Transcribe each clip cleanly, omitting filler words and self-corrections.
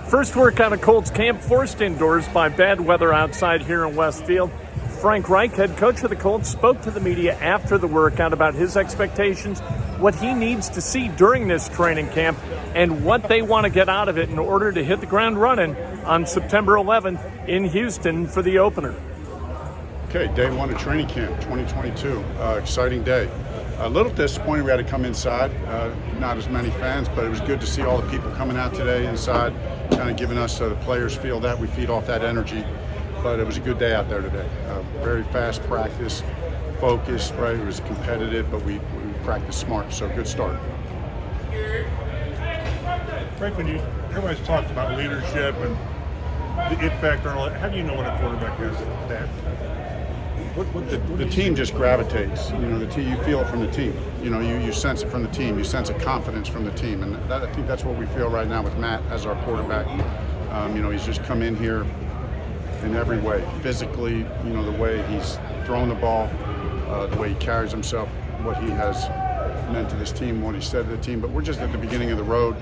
First workout of Colts camp forced indoors by bad weather outside here in Westfield. Frank Reich, head coach of the Colts, spoke to the media after the workout about his expectations, what he needs to see during this training camp, and what they want to get out of it in order to hit the ground running on September 11th in Houston for the opener. Okay, day one of training camp, 2022. Exciting day. A little disappointed we had to come inside. Not as many fans, but it was good to see all the people coming out today inside, kind of giving us the players feel that we feed off that energy. But it was a good day out there today. Very fast practice, focused, right? It was competitive, but we practiced smart, so good start. Frank, when everybody's talked about leadership and the it factor and all that, how do you know when a quarterback has that? The team just gravitates. You know, you feel it from the team. You know, you sense it from the team. You sense a confidence from the team, and I think that's what we feel right now with Matt as our quarterback. You know, he's just come in here in every way, physically. You know, the way he's thrown the ball, the way he carries himself, what he has meant to this team, what he said to the team. But we're just at the beginning of the road.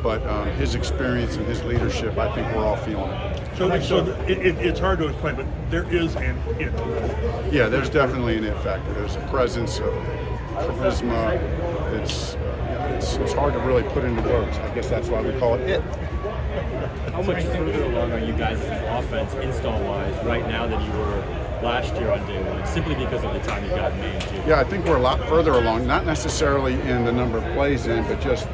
But his experience and his leadership, I think we're all feeling it. So it's hard to explain, but there is an it. Yeah, there's definitely an it factor. There's a presence of charisma. It's hard to really put into words. I guess that's why we call it it. How much further along are you guys as offense install-wise right now than you were last year on day one, simply because of the time you got named? Yeah, I think we're a lot further along, not necessarily in the number of plays in, but just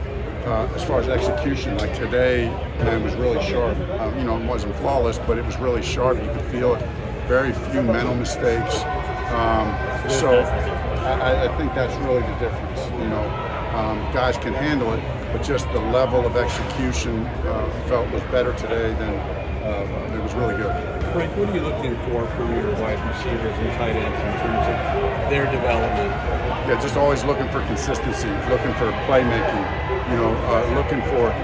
as far as execution. Like today, man, was really sharp. You know, it wasn't flawless, but it was really sharp. You could feel it. Very few mental mistakes. So I think that's really the difference. You know, guys can handle it, but just the level of execution felt was better today than it was really good. Frank, what are you looking for from your wide receivers and tight ends in terms of their development? Yeah, just always looking for consistency, looking for playmaking, you know, looking for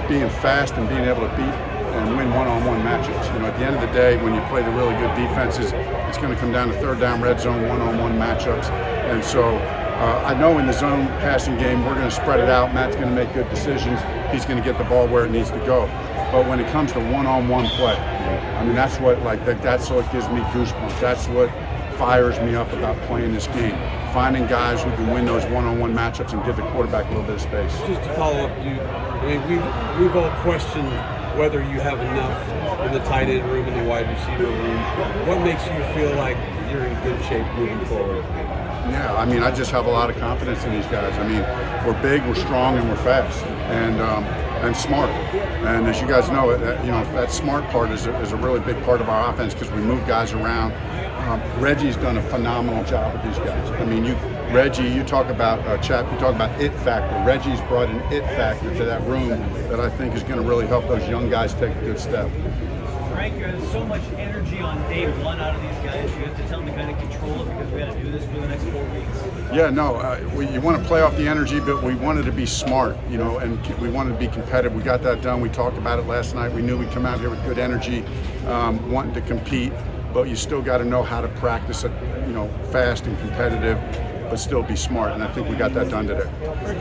being fast and being able to beat and win one-on-one matchups. You know, at the end of the day, when you play the really good defenses, it's going to come down to third down, red zone, one-on-one matchups. And so I know in the zone passing game, we're going to spread it out. Matt's going to make good decisions. He's going to get the ball where it needs to go. But when it comes to one-on-one play, I mean, that's what that's what gives me goosebumps. That's what fires me up about playing this game. Finding guys who can win those one-on-one matchups and give the quarterback a little bit of space. Just to follow up, we've all questioned whether you have enough in the tight end room and the wide receiver room. What makes you feel like you're in good shape moving forward? Yeah, I mean, I just have a lot of confidence in these guys. I mean, we're big, we're strong, and we're fast, and smart. And as you guys know, you know, that smart part is a really big part of our offense because we move guys around. Reggie's done a phenomenal job with these guys. I mean, Reggie, you talk about you talk about it factor. Reggie's brought an it factor to that room that I think is going to really help those young guys take a good step. Frank, there's so much energy on day one out of these guys. You have to tell them to kind of control it because we got to do this for the next 4 weeks. Yeah, no, you want to play off the energy, but we wanted to be smart, you know, and we wanted to be competitive. We got that done. We talked about it last night. We knew we'd come out here with good energy, wanting to compete, but you still got to know how to practice it, you know, fast and competitive, but still be smart. And I think we got that done today.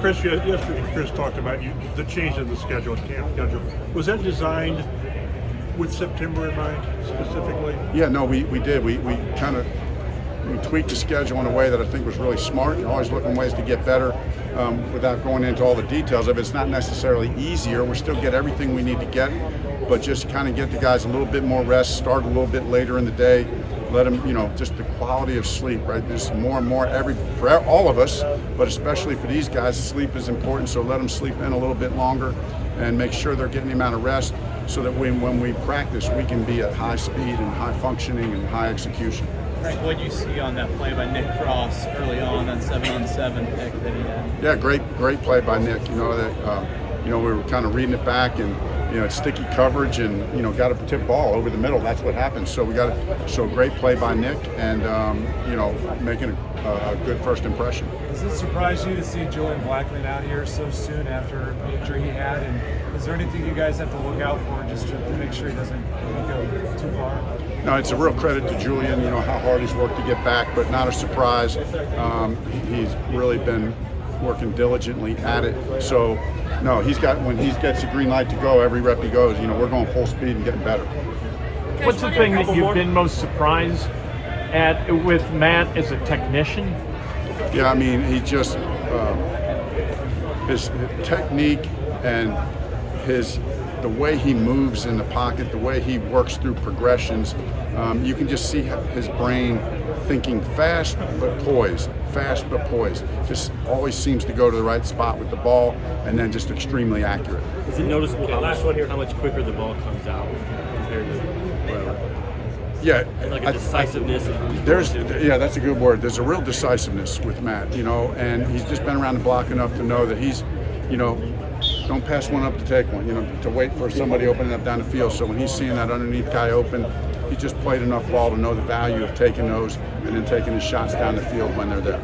Chris, yesterday Chris talked about the change of the schedule, camp schedule. Was that designed with September in mind specifically? Yeah, no, we did. We kind of tweaked the schedule in a way that I think was really smart. You're always looking ways to get better without going into all the details of it. It's not necessarily easier. We still get everything we need to get, but just kind of get the guys a little bit more rest, start a little bit later in the day, let them, you know, just the quality of sleep, right? There's more and more for all of us, but especially for these guys, sleep is important, so let them sleep in a little bit longer and make sure they're getting the amount of rest so that when we practice, we can be at high speed and high functioning and high execution. Frank, what did you see on that play by Nick Cross early on 7-on-7 pick that he had? Yeah, great play by Nick. You know that we were kind of reading it back, and you know, it's sticky coverage, and you know, got a tip ball over the middle. That's what happens. So we got a great play by Nick, and you know, making a good first impression. Does it surprise you to see Julian Blackman out here so soon after the injury he had? And is there anything you guys have to look out for just to make sure he doesn't go too far? No, it's a real credit to Julian, you know, how hard he's worked to get back, but not a surprise. He's really been working diligently at it. So, no, when he gets a green light to go, every rep he goes, we're going full speed and getting better. What's the thing that you've been most surprised at with Matt as a technician? Yeah, I mean, he just his technique and the way he moves in the pocket, the way he works through progressions, you can just see his brain thinking fast but poised. Just always seems to go to the right spot with the ball, and then just extremely accurate. Is it noticeable how much quicker the ball comes out compared to whatever? Yeah, Like a decisiveness. that's a good word. There's a real decisiveness with Matt, and he's just been around the block enough to know that he's, don't pass one up to take one, to wait for somebody opening up down the field. So when he's seeing that underneath guy open, he just played enough ball to know the value of taking those and then taking his shots down the field when they're there.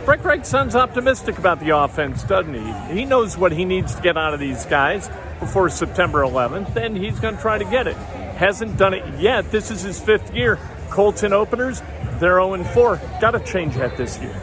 Frank Reich sounds optimistic about the offense, doesn't he? He knows what he needs to get out of these guys before September 11th, and he's going to try to get it. Hasn't done it yet. This is his 5th year. Colts in openers, they're 0-4. Got to change that this year.